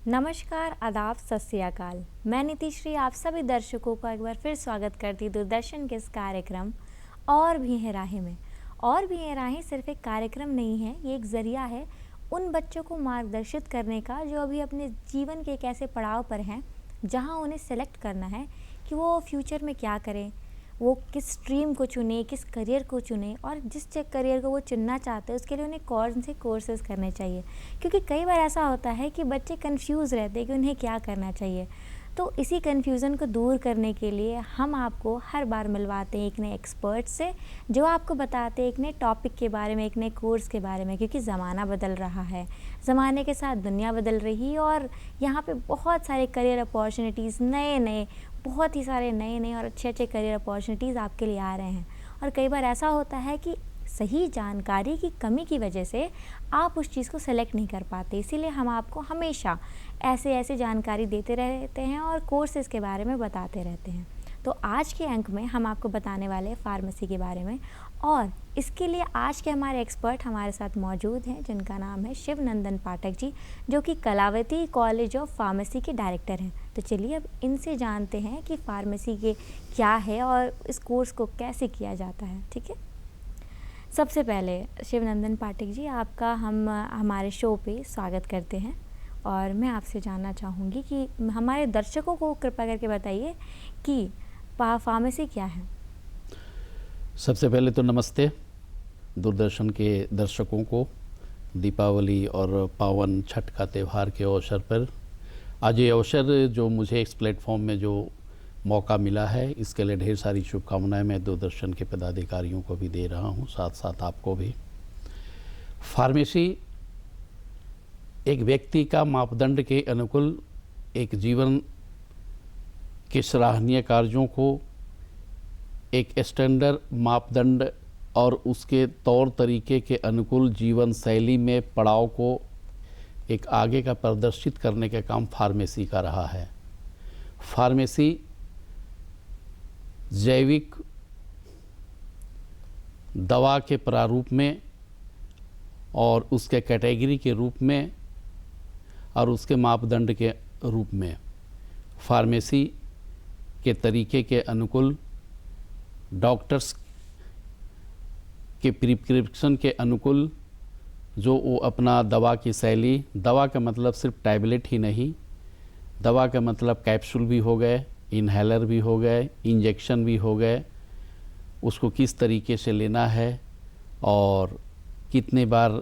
नमस्कार, आदाब, सत श्री अकाल। मैं नीतिश्री आप सभी दर्शकों का एक बार फिर स्वागत करती हूँ दूरदर्शन के इस कार्यक्रम और भी हैं राहें में। और भी हैं राहें सिर्फ एक कार्यक्रम नहीं है, ये एक ज़रिया है उन बच्चों को मार्गदर्शित करने का जो अभी अपने जीवन के एक ऐसे पड़ाव पर हैं जहाँ उन्हें सेलेक्ट करना है कि वो फ्यूचर में क्या करें, वो किस स्ट्रीम को चुने, किस करियर को चुने और जिस करियर को वो चुनना चाहते हैं उसके लिए उन्हें कौन से कोर्सेज़ करने चाहिए। क्योंकि कई बार ऐसा होता है कि बच्चे कंफ्यूज रहते हैं कि उन्हें क्या करना चाहिए। तो इसी कन्फ्यूज़न को दूर करने के लिए हम आपको हर बार मिलवाते हैं एक नए एक्सपर्ट से जो आपको बताते हैं एक नए टॉपिक के बारे में, एक नए कोर्स के बारे में। क्योंकि ज़माना बदल रहा है, ज़माने के साथ दुनिया बदल रही है और यहाँ पे बहुत सारे करियर अपॉर्चुनिटीज़ नए बहुत ही सारे नए और अच्छे करियर अपॉर्चुनिटीज़ आपके लिए आ रहे हैं। और कई बार ऐसा होता है कि सही जानकारी की कमी की वजह से आप उस चीज़ को सेलेक्ट नहीं कर पाते। इसीलिए हम आपको हमेशा ऐसे जानकारी देते रहते हैं और कोर्सेज़ के बारे में बताते रहते हैं। तो आज के अंक में हम आपको बताने वाले हैं फार्मेसी के बारे में और इसके लिए आज के हमारे एक्सपर्ट हमारे साथ मौजूद हैं जिनका नाम है शिवनंदन पाठक जी, जो कि कलावती कॉलेज ऑफ फार्मेसी के डायरेक्टर हैं। तो चलिए अब इनसे जानते हैं कि फार्मेसी के क्या है और इस कोर्स को कैसे किया जाता है। ठीक है, सबसे पहले शिवनंदन पाठक जी आपका हम हमारे शो पे स्वागत करते हैं और मैं आपसे जानना चाहूँगी कि हमारे दर्शकों को कृपया करके बताइए कि फार्मेसी क्या है। सबसे पहले तो नमस्ते दूरदर्शन के दर्शकों को दीपावली और पावन छठ का त्यौहार के अवसर पर आज ये अवसर जो मुझे इस प्लेटफॉर्म में जो मौका मिला है इसके लिए ढेर सारी शुभकामनाएं मैं दूरदर्शन के पदाधिकारियों को भी दे रहा हूं, साथ साथ आपको भी। फार्मेसी एक व्यक्ति का मापदंड के अनुकूल एक जीवन के सराहनीय कार्यों को एक स्टैंडर्ड मापदंड और उसके तौर तरीके के अनुकूल जीवन शैली में पड़ाव को एक आगे का प्रदर्शित करने का काम फार्मेसी का रहा है। फार्मेसी जैविक दवा के प्रारूप में और उसके कैटेगरी के रूप में और उसके मापदंड के रूप में फार्मेसी के तरीके के अनुकूल डॉक्टर्स के प्रिस्क्रिप्शन के अनुकूल जो वो अपना दवा की शैली, दवा का मतलब सिर्फ टैबलेट ही नहीं, दवा का मतलब कैप्सूल भी हो गए, इनहेलर भी हो गए, इंजेक्शन भी हो गए, उसको किस तरीके से लेना है और कितने बार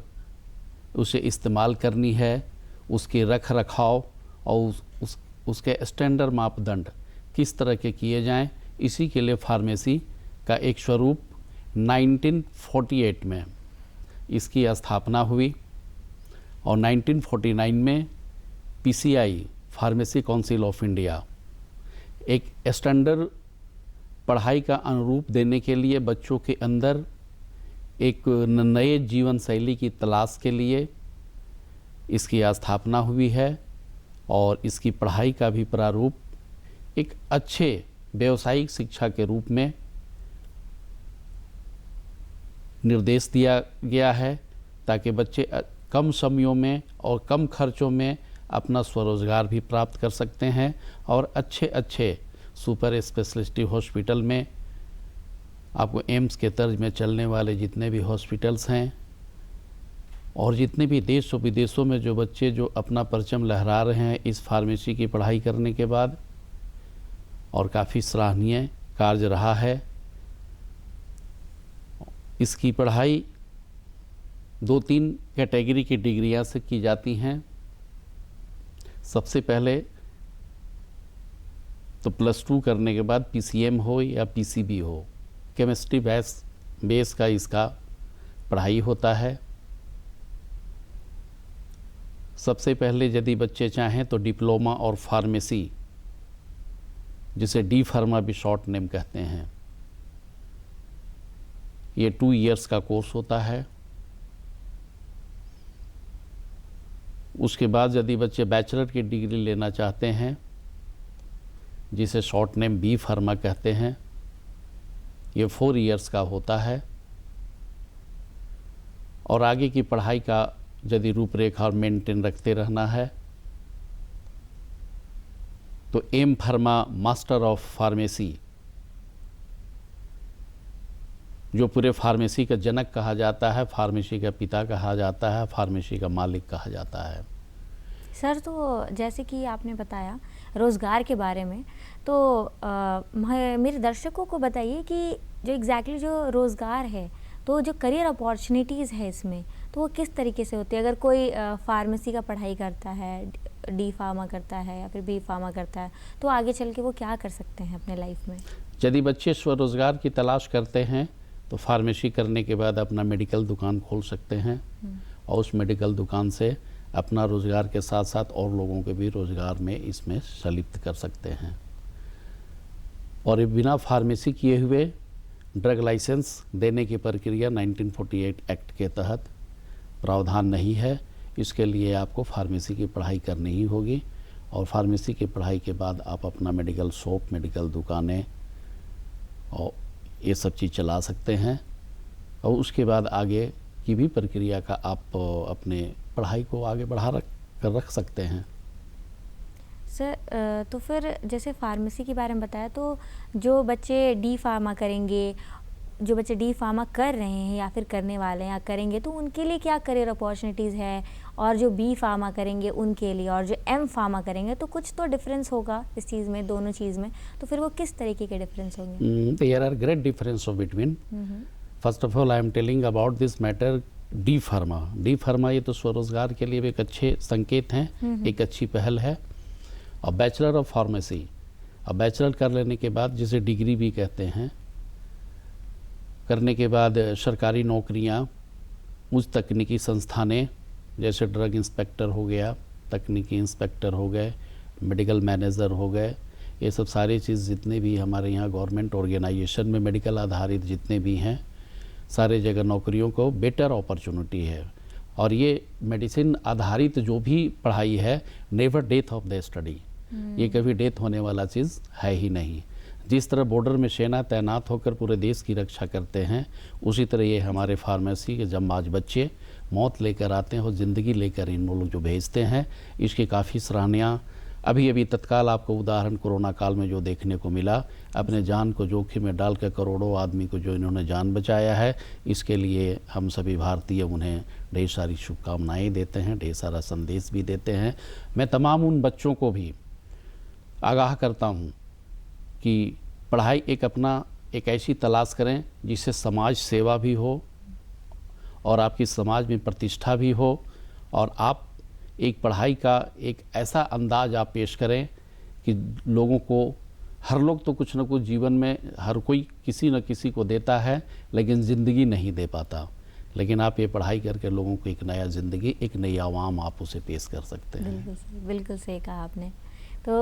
उसे इस्तेमाल करनी है, उसके रख रखाव और उसके स्टैंडर्ड मापदंड किस तरह के किए जाएं, इसी के लिए फार्मेसी का एक स्वरूप 1948 में इसकी स्थापना हुई और 1949 में PCI pharmacy council of India एक स्टैंडर्ड पढ़ाई का अनुरूप देने के लिए बच्चों के अंदर एक नए जीवन शैली की तलाश के लिए इसकी स्थापना हुई है और इसकी पढ़ाई का भी प्रारूप एक अच्छे व्यावसायिक शिक्षा के रूप में निर्देश दिया गया है ताकि बच्चे कम समयों में और कम खर्चों में अपना स्वरोजगार भी प्राप्त कर सकते हैं और अच्छे सुपर स्पेशलिटी हॉस्पिटल में आपको एम्स के तर्ज में चलने वाले जितने भी हॉस्पिटल्स हैं और जितने भी देश और विदेशों में जो बच्चे जो अपना परचम लहरा रहे हैं इस फार्मेसी की पढ़ाई करने के बाद, और काफ़ी सराहनीय कार्य रहा है। इसकी पढ़ाई 2-3 कैटेगरी की डिग्रियां से की जाती हैं। सबसे पहले तो +2 करने के बाद पीसीएम हो या पीसीबी हो, केमिस्ट्री बेस का इसका पढ़ाई होता है। सबसे पहले यदि बच्चे चाहें तो डिप्लोमा और फार्मेसी, जिसे डी फार्मा भी शॉर्ट नेम कहते हैं, ये 2 इयर्स का कोर्स होता है। उसके बाद यदि बच्चे बैचलर की डिग्री लेना चाहते हैं, जिसे शॉर्ट नेम बी फार्मा कहते हैं, ये 4 इयर्स का होता है। और आगे की पढ़ाई का यदि रूपरेखा और मेंटेन रखते रहना है तो M pharma master of pharmacy, जो पूरे फार्मेसी का जनक कहा जाता है, फार्मेसी का पिता कहा जाता है, फार्मेसी का मालिक कहा जाता है। सर, तो जैसे कि आपने बताया रोज़गार के बारे में, तो मेरे दर्शकों को बताइए कि जो एग्जैक्टली जो रोज़गार है, तो जो करियर अपॉर्चुनिटीज़ है इसमें, तो वो किस तरीके से होती है? अगर कोई फार्मेसी का पढ़ाई करता है, डी फार्मा करता है या फिर बी फार्मा करता है, तो आगे चल के वो क्या कर सकते हैं अपने लाइफ में? यदि बच्चे स्वरोजगार की तलाश करते हैं तो फार्मेसी करने के बाद अपना मेडिकल दुकान खोल सकते हैं और उस मेडिकल दुकान से अपना रोज़गार के साथ साथ और लोगों के भी रोज़गार में इसमें संलिप्त कर सकते हैं। और ये बिना फार्मेसी किए हुए ड्रग लाइसेंस देने की प्रक्रिया 1948 एक्ट के तहत प्रावधान नहीं है। इसके लिए आपको फार्मेसी की पढ़ाई करनी ही होगी और फार्मेसी की पढ़ाई के बाद आप अपना मेडिकल शॉप, मेडिकल दुकानें और ये सब चीज़ चला सकते हैं और उसके बाद आगे की भी प्रक्रिया का आप अपने पढ़ाई को आगे बढ़ा कर रख सकते हैं। सर, तो फिर जैसे फार्मेसी के बारे में बताया, तो जो बच्चे डी फार्मा करेंगे, जो बच्चे डी फार्मा कर रहे हैं या फिर करने वाले हैं या करेंगे, तो उनके लिए क्या करियर अपॉर्चुनिटीज़ है? और जो बी फार्मा करेंगे उनके लिए, और जो एम फार्मा करेंगे, तो कुछ तो डिफरेंस होगा इस चीज़ में, दोनों चीज़ में, तो फिर वो किस तरीके के डिफरेंस होंगे? There are great difference of between. First of all I am telling about this matter D pharma. D pharma ये तो स्वरोजगार के लिए भी एक अच्छे संकेत हैं, एक अच्छी पहल है। और बैचलर ऑफ फार्मेसी, अब बैचलर कर लेने के बाद जिसे डिग्री भी कहते हैं, करने के बाद सरकारी नौकरियां उच्च तकनीकी संस्थानें जैसे ड्रग इंस्पेक्टर हो गया, तकनीकी इंस्पेक्टर हो गए, मेडिकल मैनेजर हो गए, ये सब सारी चीज़ जितने भी हमारे यहाँ गवर्नमेंट ऑर्गेनाइजेशन में मेडिकल आधारित जितने भी हैं, सारे जगह नौकरियों को बेटर अपॉर्चुनिटी है। और ये मेडिसिन आधारित जो भी पढ़ाई है, never death of the study, ये कभी डेथ होने वाला चीज़ है ही नहीं। जिस तरह बॉर्डर में सेना तैनात होकर पूरे देश की रक्षा करते हैं, उसी तरह ये हमारे फार्मेसी के जम्बाज बच्चे मौत लेकर आते हैं और ज़िंदगी लेकर इन लोग जो भेजते हैं, इसकी काफ़ी सराहनीय। अभी तत्काल आपको उदाहरण कोरोना काल में जो देखने को मिला, अपने जान को जोखिम में डालकर करोड़ों आदमी को जो इन्होंने जान बचाया है, इसके लिए हम सभी भारतीय उन्हें ढेर सारी शुभकामनाएँ देते हैं, ढेर सारा संदेश भी देते हैं। मैं तमाम उन बच्चों को भी आगाह करता हूँ कि पढ़ाई एक ऐसी तलाश करें जिससे समाज सेवा भी हो और आपकी समाज में प्रतिष्ठा भी हो, और आप एक पढ़ाई का एक ऐसा अंदाज आप पेश करें कि लोगों को, हर लोग तो कुछ न कुछ जीवन में हर कोई किसी न किसी को देता है, लेकिन ज़िंदगी नहीं दे पाता। लेकिन आप ये पढ़ाई करके लोगों को एक नया ज़िंदगी, एक नई आवाम आप उसे पेश कर सकते हैं। बिल्कुल सही कहा आपने। तो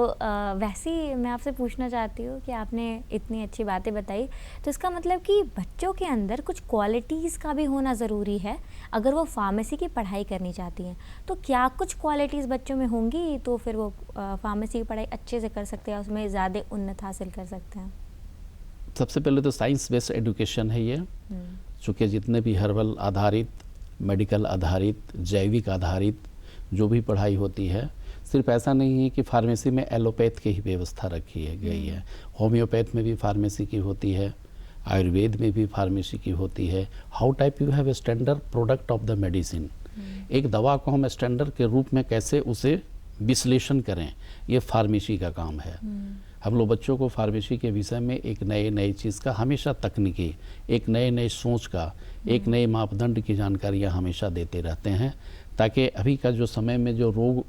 वैसे ही मैं आपसे पूछना चाहती हूँ कि आपने इतनी अच्छी बातें बताई, तो इसका मतलब कि बच्चों के अंदर कुछ क्वालिटीज़ का भी होना ज़रूरी है अगर वो फार्मेसी की पढ़ाई करनी चाहती हैं। तो क्या कुछ क्वालिटीज़ बच्चों में होंगी तो फिर वो फार्मेसी की पढ़ाई अच्छे से कर सकते हैं, उसमें ज़्यादा उन्नत हासिल कर सकते हैं? सबसे पहले तो साइंस बेस्ड एजुकेशन है ये, चूँकि जितने भी हर्बल आधारित, मेडिकल आधारित, जैविक आधारित जो भी पढ़ाई होती है, सिर्फ ऐसा नहीं है कि फार्मेसी में एलोपैथ की ही व्यवस्था रखी है गई है, होम्योपैथ में भी फार्मेसी की होती है, आयुर्वेद में भी फार्मेसी की होती है। How type you have a standard product of the medicine, एक दवा को हम स्टैंडर्ड के रूप में कैसे उसे विश्लेषण करें, ये फार्मेसी का काम है। हम लोग बच्चों को फार्मेसी के विषय में एक नए चीज़ का हमेशा तकनीकी, एक नए सोच का, एक नए मापदंड की जानकारियाँ हमेशा देते रहते हैं, ताकि अभी का जो समय में जो रोग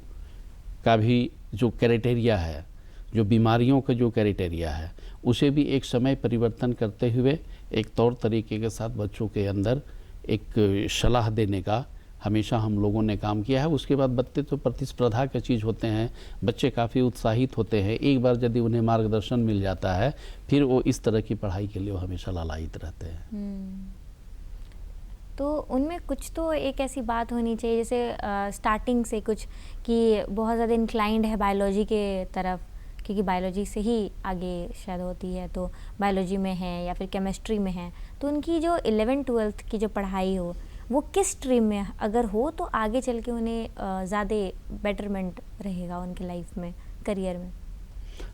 का भी जो क्राइटेरिया है, जो बीमारियों का जो क्राइटेरिया है, उसे भी एक समय परिवर्तन करते हुए एक तौर तरीके के साथ बच्चों के अंदर एक सलाह देने का हमेशा हम लोगों ने काम किया है। उसके बाद बच्चे तो प्रतिस्पर्धा के चीज़ होते हैं, बच्चे काफ़ी उत्साहित होते हैं। एक बार यदि उन्हें मार्गदर्शन मिल जाता है, फिर वो इस तरह की पढ़ाई के लिए वो हमेशा लालायित रहते हैं। तो उनमें कुछ तो एक ऐसी बात होनी चाहिए, जैसे स्टार्टिंग से कुछ कि बहुत ज़्यादा इंक्लाइंड है बायोलॉजी के तरफ, क्योंकि बायोलॉजी से ही आगे शायद होती है, तो बायोलॉजी में है या फिर केमिस्ट्री में है, तो उनकी जो 11th-12th की जो पढ़ाई हो वो किस स्ट्रीम में अगर हो तो आगे चल के उन्हें ज़्यादा बेटरमेंट रहेगा उनकी लाइफ में, करियर में?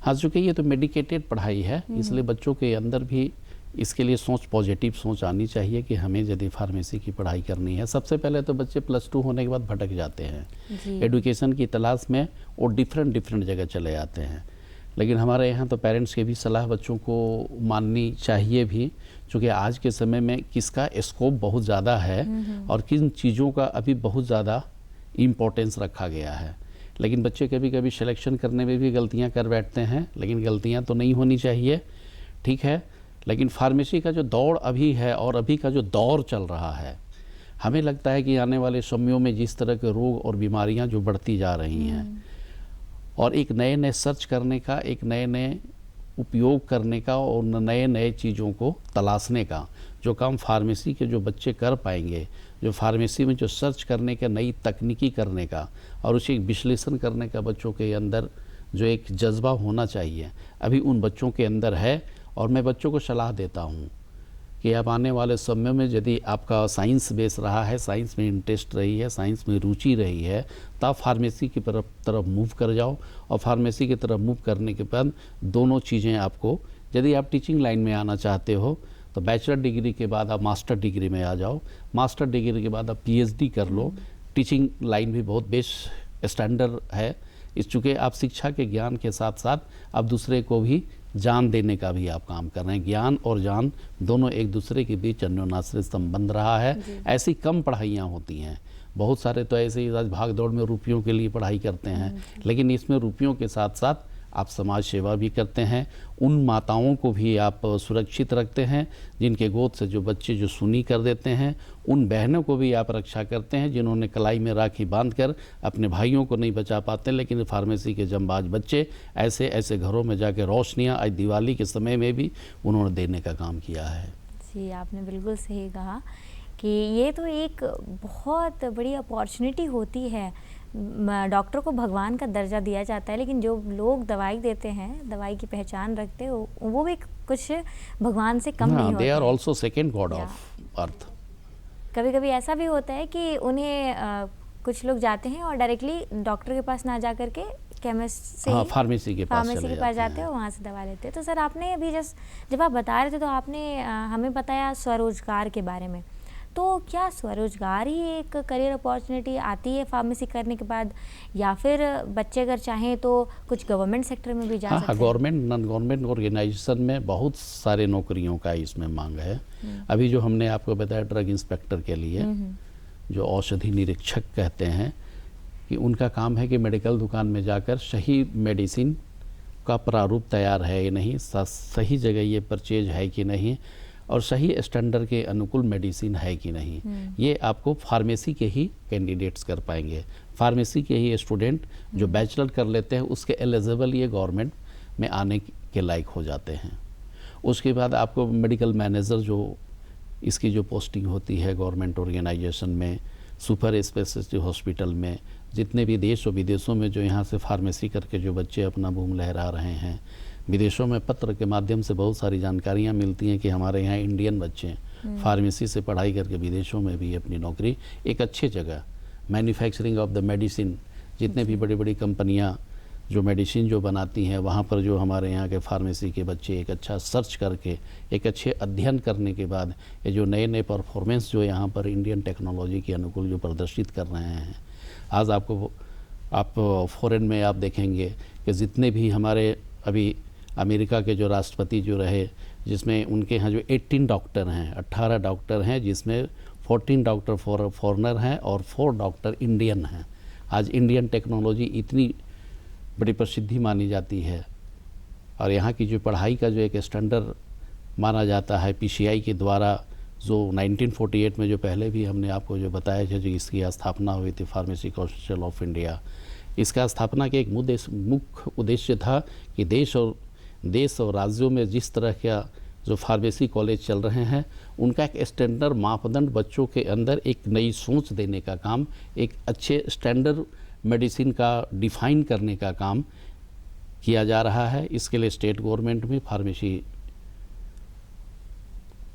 हाँ, चूँकि ये तो मेडिकेटेड पढ़ाई है, इसलिए बच्चों के अंदर भी इसके लिए सोच, पॉजिटिव सोच आनी चाहिए कि हमें यदि फार्मेसी की पढ़ाई करनी है। सबसे पहले तो बच्चे +2 होने के बाद भटक जाते हैं एडुकेशन की तलाश में और डिफरेंट जगह चले जाते हैं। लेकिन हमारे यहाँ तो पेरेंट्स की भी सलाह बच्चों को माननी चाहिए भी, क्योंकि आज के समय में किसका स्कोप बहुत ज़्यादा है और किन चीज़ों का अभी बहुत ज़्यादा इम्पोर्टेंस रखा गया है। लेकिन बच्चे कभी कभी सिलेक्शन करने में भी गलतियाँ कर बैठते हैं, लेकिन गलतियाँ तो नहीं होनी चाहिए, ठीक है। लेकिन फार्मेसी का जो दौड़ अभी है और अभी का जो दौर चल रहा है, हमें लगता है कि आने वाले समयों में जिस तरह के रोग और बीमारियां जो बढ़ती जा रही हैं और एक नए सर्च करने का, एक नए उपयोग करने का और नए चीज़ों को तलाशने का जो काम फार्मेसी के जो बच्चे कर पाएंगे, जो फार्मेसी में जो सर्च करने का, नई तकनीकी करने का और उसे विश्लेषण करने का बच्चों के अंदर जो एक जज्बा होना चाहिए, अभी उन बच्चों के अंदर है। और मैं बच्चों को सलाह देता हूँ कि अब आने वाले समय में यदि आपका साइंस बेस रहा है, साइंस में इंटरेस्ट रही है, साइंस में रुचि रही है, तो आप फार्मेसी की तरफ मूव कर जाओ। और फार्मेसी की तरफ मूव करने के बाद दोनों चीज़ें आपको, यदि आप टीचिंग लाइन में आना चाहते हो तो बैचलर डिग्री के बाद आप मास्टर डिग्री में आ जाओ, मास्टर डिग्री के बाद आप PhD कर लो। टीचिंग लाइन भी बहुत बेस्ट स्टैंडर्ड है, इस चूँकि आप शिक्षा के ज्ञान के साथ साथ आप दूसरे को भी जान देने का भी आप काम कर रहे हैं। ज्ञान और जान दोनों एक दूसरे के बीच अन्योन्याश्रय संबंध रहा है। ऐसी कम पढ़ाइयाँ होती हैं, बहुत सारे तो ऐसे ही भाग दौड़ में रुपयों के लिए पढ़ाई करते हैं, लेकिन इसमें रुपयों के साथ साथ आप समाज सेवा भी करते हैं, उन माताओं को भी आप सुरक्षित रखते हैं जिनके गोद से जो बच्चे जो सुनी कर देते हैं, उन बहनों को भी आप रक्षा करते हैं जिन्होंने कलाई में राखी बांधकर अपने भाइयों को नहीं बचा पाते। लेकिन फार्मेसी के जंबाज बच्चे ऐसे घरों में जाके रोशनियाँ आज दिवाली के समय में भी उन्होंने देने का काम किया है। जी, आपने बिल्कुल सही कहा कि ये तो एक बहुत बड़ी अपॉर्चुनिटी होती है। डॉक्टर को भगवान का दर्जा दिया जाता है, लेकिन जो लोग दवाई देते हैं, दवाई की पहचान रखते हो, वो भी कुछ भगवान से कम नहीं होते। They are also second god of earth. कभी कभी ऐसा भी होता है कि उन्हें कुछ लोग जाते हैं और डायरेक्टली डॉक्टर के पास ना जा करके केमिस्ट से फार्मेसी के पास जाते हो, वहाँ से दवा लेते हैं। तो सर, आपने अभी जब आप बता रहे थे तो आपने हमें बताया स्वरोजगार के बारे में। तो क्या स्वरोजगार ही एक करियर अपॉर्चुनिटी आती है फार्मेसी करने के बाद, या फिर बच्चे अगर चाहें तो कुछ गवर्नमेंट सेक्टर में भी जा सकते हैं? गवर्नमेंट, नॉन गवर्नमेंट ऑर्गेनाइजेशन में बहुत सारे नौकरियों का इसमें मांग है। अभी जो हमने आपको बताया ड्रग इंस्पेक्टर के लिए, जो औषधि निरीक्षक कहते हैं, कि उनका काम है कि मेडिकल दुकान में जाकर सही मेडिसिन का प्रारूप तैयार है या नहीं, सही जगह ये परचेज है कि नहीं, और सही स्टैंडर्ड के अनुकूल मेडिसिन है कि नहीं, ये आपको फार्मेसी के ही कैंडिडेट्स कर पाएंगे। फार्मेसी के ही स्टूडेंट जो बैचलर कर लेते हैं उसके एलिजिबल ये गवर्नमेंट में आने के लायक हो जाते हैं। उसके बाद आपको मेडिकल मैनेजर जो इसकी जो पोस्टिंग होती है गवर्नमेंट ऑर्गेनाइजेशन में, सुपर स्पेशलिटी हॉस्पिटल में, जितने भी देश और विदेशों में जो यहाँ से फार्मेसी करके जो बच्चे अपना बूम लहरा रहे हैं, विदेशों में पत्र के माध्यम से बहुत सारी जानकारियाँ मिलती हैं कि हमारे यहाँ इंडियन बच्चे फार्मेसी से पढ़ाई करके विदेशों में भी अपनी नौकरी एक अच्छी जगह, मैन्युफैक्चरिंग ऑफ द मेडिसिन, जितने भी बड़ी बड़ी कंपनियाँ जो मेडिसिन जो बनाती हैं, वहाँ पर जो हमारे यहाँ के फार्मेसी के बच्चे एक अच्छा सर्च करके, एक अच्छे अध्ययन करने के बाद ये जो नए परफॉर्मेंस जो यहाँ पर इंडियन टेक्नोलॉजी के अनुकूल जो प्रदर्शित कर रहे हैं। आज आप फॉरेन में आप देखेंगे कि जितने भी हमारे अभी अमेरिका के जो राष्ट्रपति जो रहे, जिसमें उनके यहाँ जो 18 डॉक्टर हैं, 18 डॉक्टर हैं, जिसमें 14 डॉक्टर फॉरेनर हैं और 4 डॉक्टर इंडियन हैं। आज इंडियन टेक्नोलॉजी इतनी बड़ी प्रसिद्धि मानी जाती है और यहाँ की जो पढ़ाई का जो एक स्टैंडर्ड माना जाता है PCI के द्वारा, जो 1948 में जो पहले भी हमने आपको जो बताया था, जो इसकी स्थापना हुई थी फार्मेसी काउंसिल ऑफ इंडिया, इसका स्थापना के एक मुख्य उद्देश्य था कि देश और राज्यों में जिस तरह का जो फार्मेसी कॉलेज चल रहे हैं, उनका एक स्टैंडर्ड मापदंड बच्चों के अंदर एक नई सोच देने का काम, एक अच्छे स्टैंडर्ड मेडिसिन का डिफाइन करने का काम किया जा रहा है। इसके लिए स्टेट गवर्नमेंट में फार्मेसी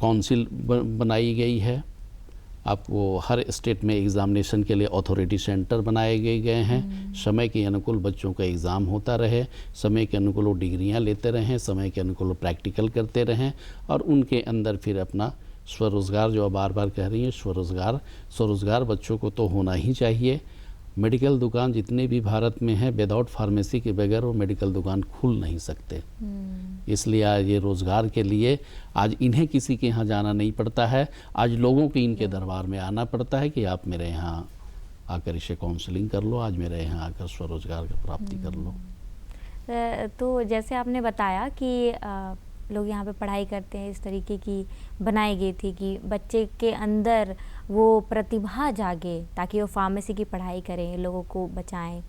काउंसिल बनाई गई है आपको हर स्टेट में एग्ज़ामिनेशन के लिए अथॉरिटी सेंटर बनाए गए हैं। समय के अनुकूल बच्चों का एग्ज़ाम होता रहे, समय के अनुकूल वो डिग्रियां लेते रहें, समय के अनुकूल वो प्रैक्टिकल करते रहें और उनके अंदर फिर अपना स्वरोज़गार, जो आप बार बार कह रही हैं, स्वरोज़गार बच्चों को तो होना ही चाहिए। मेडिकल दुकान जितने भी भारत में हैं, विदाउट फार्मेसी के बगैर वो मेडिकल दुकान खुल नहीं सकते। इसलिए आज ये रोज़गार के लिए आज इन्हें किसी के यहाँ जाना नहीं पड़ता है, आज लोगों के इनके दरबार में आना पड़ता है कि आप मेरे यहाँ आकर इसे काउंसलिंग कर लो, आज मेरे यहाँ आकर स्वरोज़गार की प्राप्ति कर लो। तो जैसे आपने बताया कि लोग यहाँ पे पढ़ाई करते हैं, इस तरीके की बनाई गई थी कि बच्चे के अंदर वो प्रतिभा जागे ताकि वो फार्मेसी की पढ़ाई करें, लोगों को बचाएं।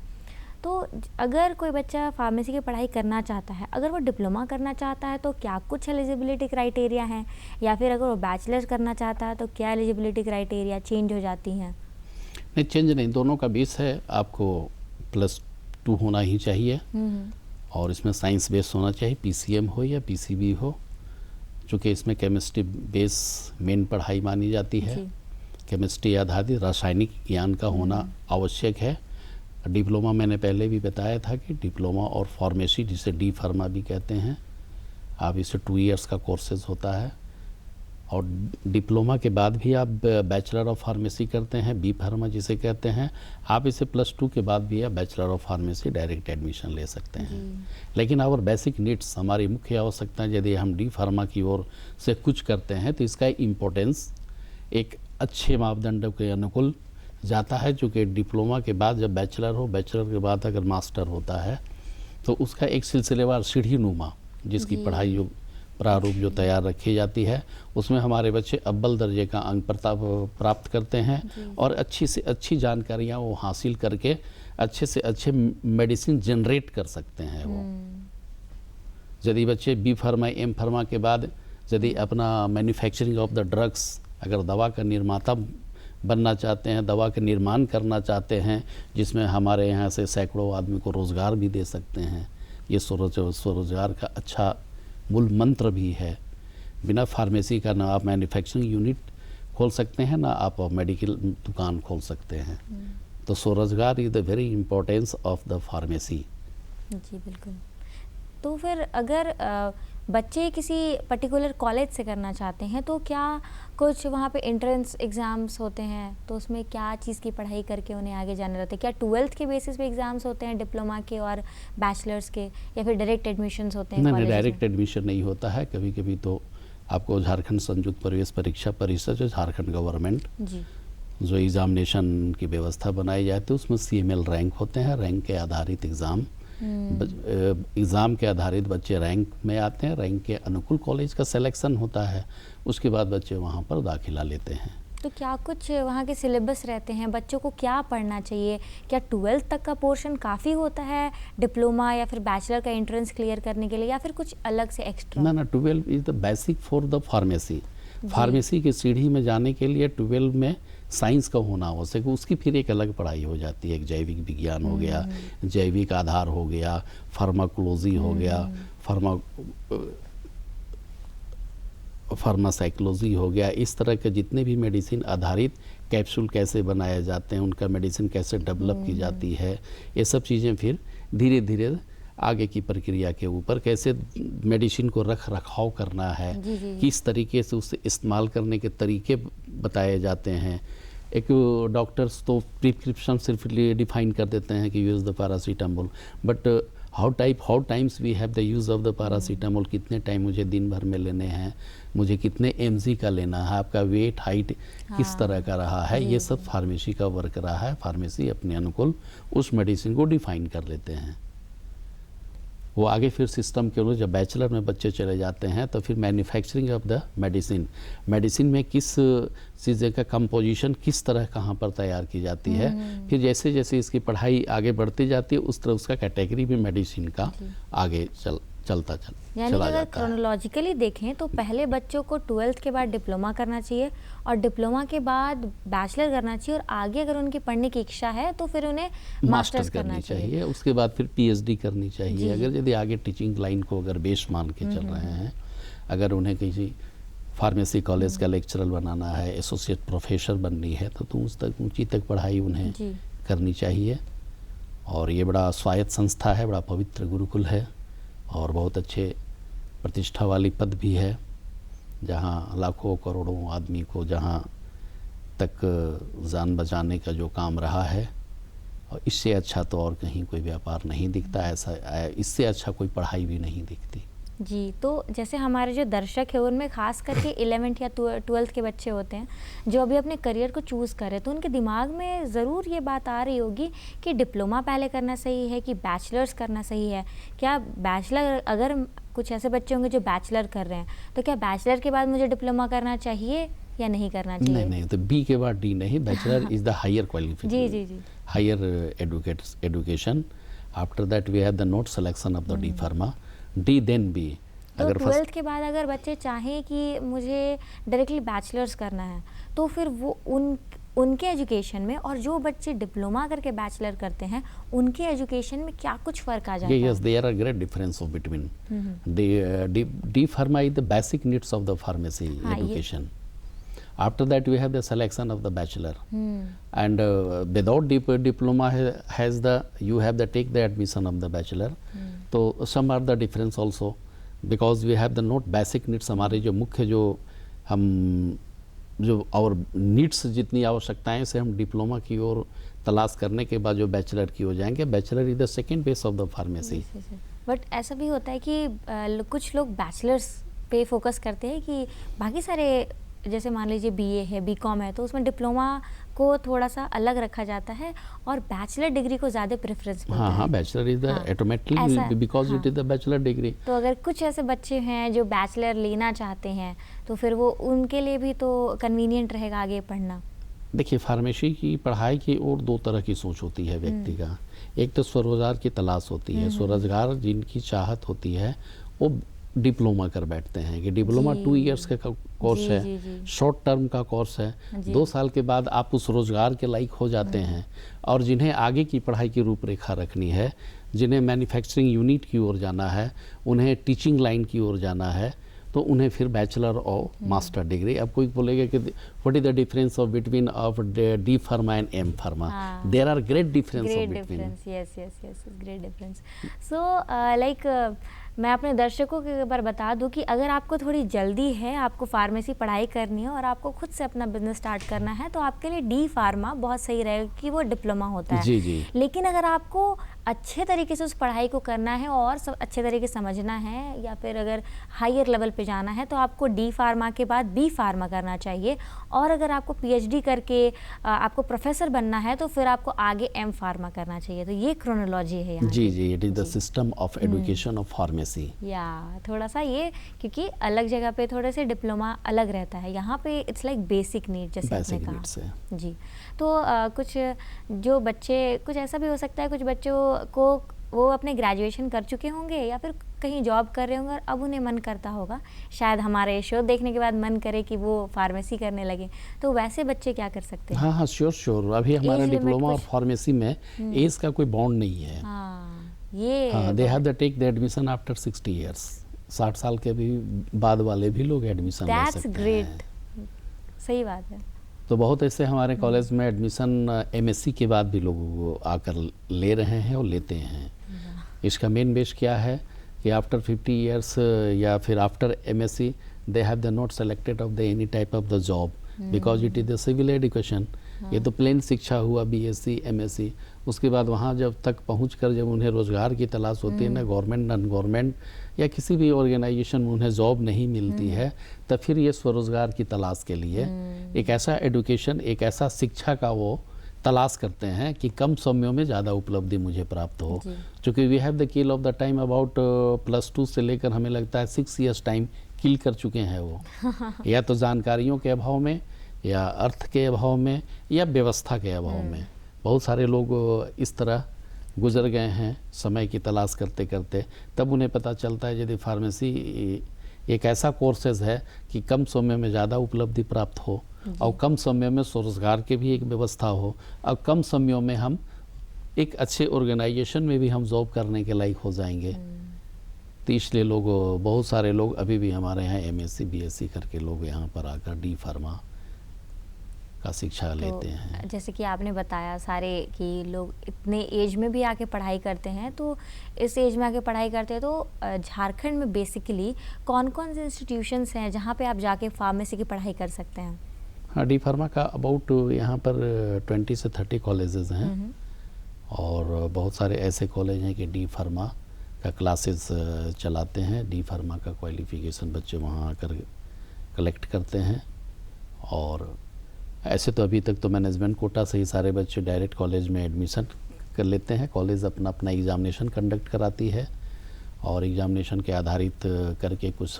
तो अगर कोई बच्चा फार्मेसी की पढ़ाई करना चाहता है, अगर वो डिप्लोमा करना चाहता है तो क्या कुछ एलिजिबिलिटी क्राइटेरिया हैं, या फिर अगर वो बैचलर्स करना चाहता है तो क्या एलिजिबिलिटी क्राइटेरिया चेंज हो जाती हैं? नहीं, चेंज नहीं, दोनों का बेस है। आपको +2 होना ही चाहिए और इसमें साइंस बेस होना चाहिए, PCM हो या PCB हो, चूँकि इसमें केमिस्ट्री बेस मेन पढ़ाई मानी जाती है। केमिस्ट्री आधारित रासायनिक ज्ञान का होना आवश्यक है। डिप्लोमा मैंने पहले भी बताया था कि डिप्लोमा और फार्मेसी, जिसे डी फार्मा भी कहते हैं, आप इसे 2 इयर्स का कोर्सेज होता है और डिप्लोमा के बाद भी आप बैचलर ऑफ फार्मेसी करते हैं, बी फार्मा जिसे कहते हैं। आप इसे +2 के बाद भी आप bachelor of pharmacy direct admission ले सकते हैं। लेकिन आवर बेसिक नीड्स, हमारी मुख्य आवश्यकताएं, यदि हम डी फार्मा की ओर से कुछ करते हैं तो इसका इम्पोर्टेंस एक अच्छे मापदंडों के अनुकूल जाता है। चूँकि डिप्लोमा के बाद जब बैचलर हो, बैचलर के बाद अगर मास्टर होता है तो उसका एक सिलसिलेवार सीढ़ी नुमा जिसकी पढ़ाई जो प्रारूप जो तैयार रखी जाती है, उसमें हमारे बच्चे अव्वल दर्जे का अंक प्राप्त करते हैं और अच्छी से अच्छी जानकारियाँ वो हासिल करके अच्छे से अच्छे मेडिसिन जनरेट कर सकते हैं। वो यदि बच्चे बी फार्मा, एम फार्मा के बाद यदि अपना मैन्युफैक्चरिंग ऑफ द ड्रग्स, अगर दवा का निर्माता बनना चाहते हैं, दवा का निर्माण करना चाहते हैं, जिसमें हमारे यहाँ से सैकड़ों आदमी को रोज़गार भी दे सकते हैं, ये स्वरोज़गार का अच्छा मूल मंत्र भी है। बिना फार्मेसी का ना आप मैन्युफैक्चरिंग यूनिट खोल सकते हैं, ना आप मेडिकल दुकान खोल सकते हैं। तो स्वरोज़गार is the very importance of the pharmacy. जी बिल्कुल। तो फिर अगर बच्चे किसी पर्टिकुलर कॉलेज से करना चाहते हैं तो क्या कुछ वहाँ पे एंट्रेंस एग्ज़ाम्स होते हैं, तो उसमें क्या चीज़ की पढ़ाई करके उन्हें आगे जाना रहता है? क्या 12th के बेसिस पे एग्ज़ाम्स होते हैं डिप्लोमा के और बैचलर्स के, या फिर डायरेक्ट एडमिशन्स होते हैं? नहीं, डायरेक्ट एडमिशन नहीं होता है। कभी कभी तो आपको झारखंड संयुक्त प्रवेश परीक्षा परिषद, जो झारखंड गवर्नमेंट जो एग्ज़ामिनेशन की व्यवस्था बनाई जाती है, उसमें CML रैंक होते हैं, रैंक के आधारित एग्ज़ाम के आधारित बच्चे रैंक में आते हैं, रैंक के अनुकूल कॉलेज का सिलेक्शन होता है, उसके बाद बच्चे वहाँ पर दाखिला लेते हैं। तो क्या कुछ वहाँ के सिलेबस रहते हैं, बच्चों को क्या पढ़ना चाहिए? क्या 12th तक का पोर्शन काफ़ी होता है डिप्लोमा या फिर बैचलर का एंट्रेंस क्लियर करने के लिए, या फिर कुछ अलग से एक्स्ट्रा? ना, 12 is the basic for the pharmacy. Pharmacy की सीढ़ी में जाने के लिए 12 में साइंस का होना आवश्यक है। उसकी फिर एक अलग पढ़ाई हो जाती है, एक जैविक विज्ञान हो गया, जैविक आधार हो गया, फार्माकोलॉजी हो गया, फार्मासाइकोलॉजी हो गया। इस तरह के जितने भी मेडिसिन आधारित कैप्सूल कैसे बनाए जाते हैं, उनका मेडिसिन कैसे डेवलप की जाती है, ये सब चीज़ें फिर धीरे धीरे आगे की प्रक्रिया के ऊपर, कैसे मेडिसिन को रख रखाव करना है, किस तरीके से उसे इस्तेमाल करने के तरीके बताए जाते हैं। एक डॉक्टर्स तो प्रिस्क्रिप्शन सिर्फ डिफाइन कर देते हैं कि use the paracetamol, but how times we have the use of the paracetamol, कितने टाइम मुझे दिन भर में लेने हैं, मुझे कितने mg का लेना है, आपका वेट हाइट किस तरह का रहा है, ये सब फार्मेसी का वर्क रहा है। फार्मेसी अपने अनुकूल उस मेडिसिन को डिफाइन कर लेते हैं। वो आगे फिर सिस्टम के जब बैचलर में बच्चे चले जाते हैं तो फिर मैन्युफैक्चरिंग ऑफ द मेडिसिन में किस चीज़ें का कंपोजिशन किस तरह कहाँ पर तैयार की जाती है, फिर जैसे जैसे इसकी पढ़ाई आगे बढ़ती जाती है उस तरह उसका कैटेगरी भी मेडिसिन का आगे चलता यानी कि अगर क्रोनोलॉजिकली देखें तो पहले बच्चों को 12th के बाद डिप्लोमा करना चाहिए और डिप्लोमा के बाद बैचलर करना चाहिए, और आगे अगर उनकी पढ़ने की इच्छा है तो फिर उन्हें मास्टर्स करना चाहिए। उसके बाद फिर PhD करनी चाहिए। अगर यदि आगे टीचिंग लाइन को अगर बेस मान के चल रहे हैं, अगर उन्हें किसी फार्मेसी कॉलेज का लेक्चरर बनाना है, एसोसिएट प्रोफेसर बननी है, तो ऊंची तक पढ़ाई उन्हें जी। करनी चाहिए। और ये बड़ा स्वायत्त संस्था है, बड़ा पवित्र गुरुकुल है और बहुत अच्छे प्रतिष्ठा वाली पद भी है, जहाँ लाखों करोड़ों आदमी को जहाँ तक जान बचाने का जो काम रहा है, और इससे अच्छा तो और कहीं कोई व्यापार नहीं दिखता, ऐसा इससे अच्छा कोई पढ़ाई भी नहीं दिखती। जी, तो जैसे हमारे जो दर्शक है उनमें खास करके 11th या 12th के बच्चे होते हैं जो अभी अपने करियर को चूज़ कर रहे हैं, तो उनके दिमाग में ज़रूर ये बात आ रही होगी कि डिप्लोमा पहले करना सही है कि बैचलर्स करना सही है। क्या बैचलर, अगर कुछ ऐसे बच्चे होंगे जो बैचलर कर रहे हैं, तो क्या बैचलर के बाद मुझे डिप्लोमा करना चाहिए या नहीं करना चाहिए? नहीं, तो बी के बाद डी नहीं, bachelor is the higher qualification, जी जी जी, higher education. After that we have the note selection of the D pharma, D then B. तो अगर 12th के बाद अगर बच्चे चाहें कि मुझे डायरेक्टली बैचलर्स करना है, तो फिर वो उनके एजुकेशन में और जो बच्चे डिप्लोमा करके बैचलर करते हैं उनके एजुकेशन में क्या कुछ फ़र्क आ जाता है? yes, there are great difference of between. D pharma is the basic needs of the pharmacy education. After that we have the selection of the bachelor, and without diploma has the you have the take the admission of the bachelor. तो some are the difference also, because we have the not basic needs, हमारे जो मुख्य जो और needs जितनी आवश्यकताएं से हम डिप्लोमा की ओर तलाश करने के बाद जो बैचलर की हो जाएंगे, bachelor is the second base of the pharmacy. But ऐसा भी होता है कि कुछ लोग बैचलर्स पे फोकस करते हैं कि बाकी सारे, जैसे मान लीजिए बीए है, बीकॉम है, तो उसमें डिप्लोमा को थोड़ा सा अलग रखा जाता है और बैचलर डिग्री को ज़्यादा प्रेफरेंस मिलता है। हाँ, bachelor is the automatically because it is the bachelor degree. तो अगर कुछ ऐसे बच्चे हैं जो बैचलर लेना चाहते हैं, तो फिर वो उनके लिए भी तो कन्वीनियंट रहेगा आगे पढ़ना। देखिए, फार्मेसी की पढ़ाई की और दो तरह की सोच होती है व्यक्ति का। एक तो स्वरोजगार की तलाश होती है, स्वरोजगार जिनकी चाहत होती है वो डिप्लोमा कर बैठते हैं कि डिप्लोमा 2 इयर्स का कोर्स है, शॉर्ट टर्म का कोर्स है, 2 साल के बाद आप उस रोजगार के लायक हो जाते हैं। और जिन्हें आगे की पढ़ाई की रूपरेखा रखनी है, जिन्हें मैन्युफैक्चरिंग यूनिट की ओर जाना है, उन्हें टीचिंग लाइन की ओर जाना है, तो उन्हें फिर बैचलर और मास्टर डिग्री। अब कोई बोलेगा कि what is the difference of between of D pharma and M pharma? There are great difference of between. Yes, great difference. So like मैं अपने दर्शकों के बार बता दूं कि अगर आपको थोड़ी जल्दी है, आपको फार्मेसी पढ़ाई करनी है और आपको खुद से अपना बिजनेस स्टार्ट करना है, तो आपके लिए डी फार्मा बहुत सही रहेगा कि वो डिप्लोमा होता है। जी जी। लेकिन अगर आपको अच्छे तरीके से उस पढ़ाई को करना है और अच्छे तरीके से समझना है, या फिर अगर हायर लेवल पे जाना है, तो आपको डी फार्मा के बाद बी फार्मा करना चाहिए। और अगर आपको पीएचडी करके आपको प्रोफेसर बनना है, तो फिर आपको आगे एम फार्मा करना चाहिए। तो ये क्रोनोलॉजी है यहाँ। जी जी, it is the system of education of pharmacy. या थोड़ा सा ये, क्योंकि अलग जगह पे थोड़े से डिप्लोमा अलग रहता है, यहाँ पे इट्स लाइक बेसिक नीड, जैसे आपने कहा। जी, तो कुछ जो बच्चे, कुछ ऐसा भी हो सकता है, कुछ बच्चों को वो अपने ग्रेजुएशन कर चुके होंगे या फिर कहीं जॉब कर रहे होंगे और अब उन्हें मन करता होगा, शायद हमारे शो देखने के बाद मन करे कि वो फार्मेसी करने लगे, तो वैसे बच्चे क्या कर सकते हैं? हाँ, श्योर। अभी हमारे डिप्लोमा और फार्मेसी में एज का कोई बॉन्ड नहीं है। ये they have the take the admission after 60 years. 60 साल के भी बाद वाले भी लोग एडमिशन ले सकते हैं। ग्रेट, सही बात है। तो बहुत ऐसे हमारे कॉलेज में एडमिशन एमएससी के बाद भी लोग आकर ले रहे हैं और लेते हैं। इसका मेन बेस क्या है कि आफ्टर 50 इयर्स या फिर after MSc they have the not selected of the any type of the job, because it is the civil education. ये तो प्लेन शिक्षा हुआ, बीएससी एमएससी। उसके बाद वहाँ जब तक पहुँचकर जब उन्हें रोजगार की तलाश होती है ना, गवर्नमेंट नॉन गवर्नमेंट या किसी भी ऑर्गेनाइजेशन में उन्हें जॉब नहीं मिलती है, तब फिर ये स्वरोजगार की तलाश के लिए एक ऐसा एजुकेशन, एक ऐसा शिक्षा का वो तलाश करते हैं कि कम समयों में ज़्यादा उपलब्धि मुझे प्राप्त हो। क्योंकि we have the kill of the time about +2 से लेकर हमें लगता है 6 ईयर्स टाइम किल कर चुके हैं वो, या तो जानकारियों के अभाव में, या अर्थ के अभाव में, या व्यवस्था के अभाव में। बहुत सारे लोग इस तरह गुजर गए हैं समय की तलाश करते करते। तब उन्हें पता चलता है यदि फार्मेसी एक ऐसा कोर्सेज है कि कम समय में ज़्यादा उपलब्धि प्राप्त हो और कम समय में स्वरोजगार की भी एक व्यवस्था हो और कम समयों में हम एक अच्छे ऑर्गेनाइजेशन में भी हम जॉब करने के लायक हो जाएंगे। तो इसलिए लोग, बहुत सारे लोग अभी भी हमारे यहाँ MSc BSc करके लोग यहाँ पर आकर डी फार्मा का शिक्षा लेते हैं। जैसे कि आपने बताया सारे कि लोग इतने एज में भी आके पढ़ाई करते हैं, तो इस एज में आके पढ़ाई करते हैं, तो झारखंड में बेसिकली कौन कौन से इंस्टीट्यूशंस हैं जहाँ पे आप जाके फार्मेसी की पढ़ाई कर सकते हैं? हाँ, डी फार्मा का अबाउट यहाँ पर 20 से 30 कॉलेजेस हैं और बहुत सारे ऐसे कॉलेज हैं कि डी फार्मा का क्लासेस चलाते हैं। डी फार्मा का क्वालिफिकेशन बच्चे वहाँ आकर कलेक्ट करते हैं। और ऐसे तो अभी तक तो मैनेजमेंट कोटा से ही सारे बच्चे डायरेक्ट कॉलेज में एडमिशन कर लेते हैं। कॉलेज अपना अपना एग्ज़ामिनेशन कंडक्ट कराती है और एग्ज़ामिनेशन के आधारित करके कुछ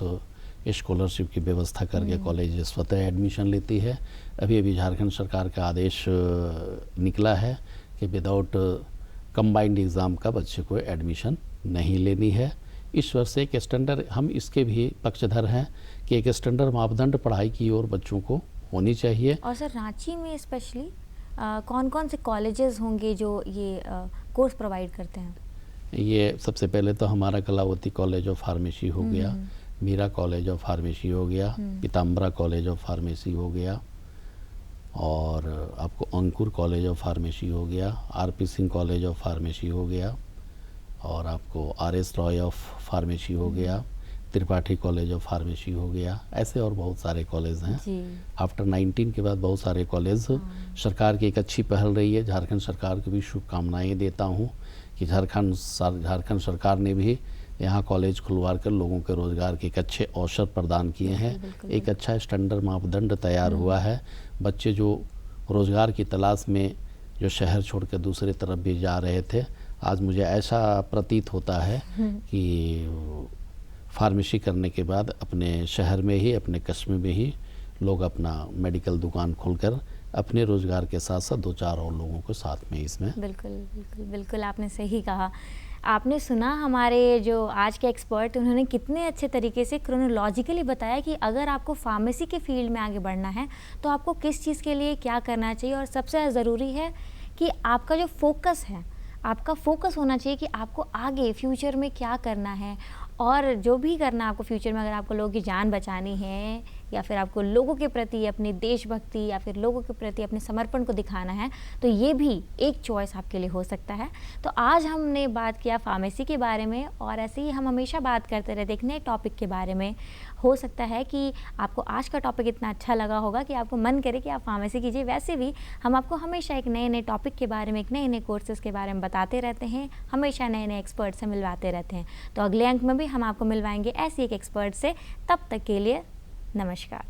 स्कॉलरशिप की व्यवस्था करके कॉलेज स्वतः एडमिशन लेती है। अभी अभी झारखंड सरकार का आदेश निकला है कि विदाउट कंबाइंड एग्ज़ाम का बच्चे को एडमिशन नहीं लेनी है। इस वर्ष एक स्टैंडर्ड, हम इसके भी पक्षधर हैं कि एक स्टैंडर्ड मापदंड पढ़ाई की ओर बच्चों को होनी चाहिए। और सर रांची में स्पेशली कौन कौन से कॉलेजेस होंगे जो ये कोर्स प्रोवाइड करते हैं? ये सबसे पहले तो हमारा कलावती कॉलेज ऑफ फार्मेसी हो गया, मीरा कॉलेज ऑफ फार्मेसी हो गया, पीताम्बरा कॉलेज ऑफ फार्मेसी हो गया, और आपको अंकुर कॉलेज ऑफ फार्मेसी हो गया, RP Singh college of pharmacy हो गया, और आपको RS रॉय ऑफ फार्मेसी हो गया, त्रिपाठी कॉलेज ऑफ फार्मेसी हो गया। ऐसे और बहुत सारे कॉलेज हैं। आफ्टर 19 के बाद बहुत सारे कॉलेज, सरकार की एक अच्छी पहल रही है। झारखंड सरकार को भी शुभकामनाएं देता हूं कि झारखंड सरकार ने भी यहाँ कॉलेज खुलवा कर लोगों के रोज़गार के एक अच्छे अवसर प्रदान किए हैं। एक अच्छा स्टैंडर्ड मापदंड तैयार हुआ है। बच्चे जो रोज़गार की तलाश में जो शहर छोड़ कर दूसरे तरफ भी जा रहे थे, आज मुझे ऐसा प्रतीत होता है कि फार्मेसी करने के बाद अपने शहर में ही, अपने कस्बे में ही लोग अपना मेडिकल दुकान खोलकर अपने रोज़गार के साथ साथ 2-4 और लोगों को साथ में इसमें। बिल्कुल बिल्कुल बिल्कुल, आपने सही कहा। आपने सुना हमारे जो आज के एक्सपर्ट, उन्होंने कितने अच्छे तरीके से क्रोनोलॉजिकली बताया कि अगर आपको फार्मेसी के फील्ड में आगे बढ़ना है तो आपको किस चीज़ के लिए क्या करना चाहिए, और सबसे ज़रूरी है कि आपका जो फोकस है, आपका फोकस होना चाहिए कि आपको आगे फ्यूचर में क्या करना है। और जो भी करना है आपको फ्यूचर में, अगर आपको लोगों की जान बचानी है या फिर आपको लोगों के प्रति अपनी देशभक्ति या फिर लोगों के प्रति अपने समर्पण को दिखाना है, तो ये भी एक चॉइस आपके लिए हो सकता है। तो आज हमने बात किया फार्मेसी के बारे में, और ऐसे ही हम हमेशा बात करते रहते एक नए टॉपिक के बारे में। हो सकता है कि आपको आज का टॉपिक इतना अच्छा लगा होगा कि आपको मन करे कि आप फार्मेसी कीजिए। वैसे भी हम आपको हमेशा एक नए नए टॉपिक के बारे में, एक नए नए कोर्सेज़ के बारे में बताते रहते हैं, हमेशा नए नए एक्सपर्ट से मिलवाते रहते हैं। तो अगले अंक में भी हम आपको मिलवाएंगे ऐसे एक एक्सपर्ट से। तब तक के लिए नमस्कार।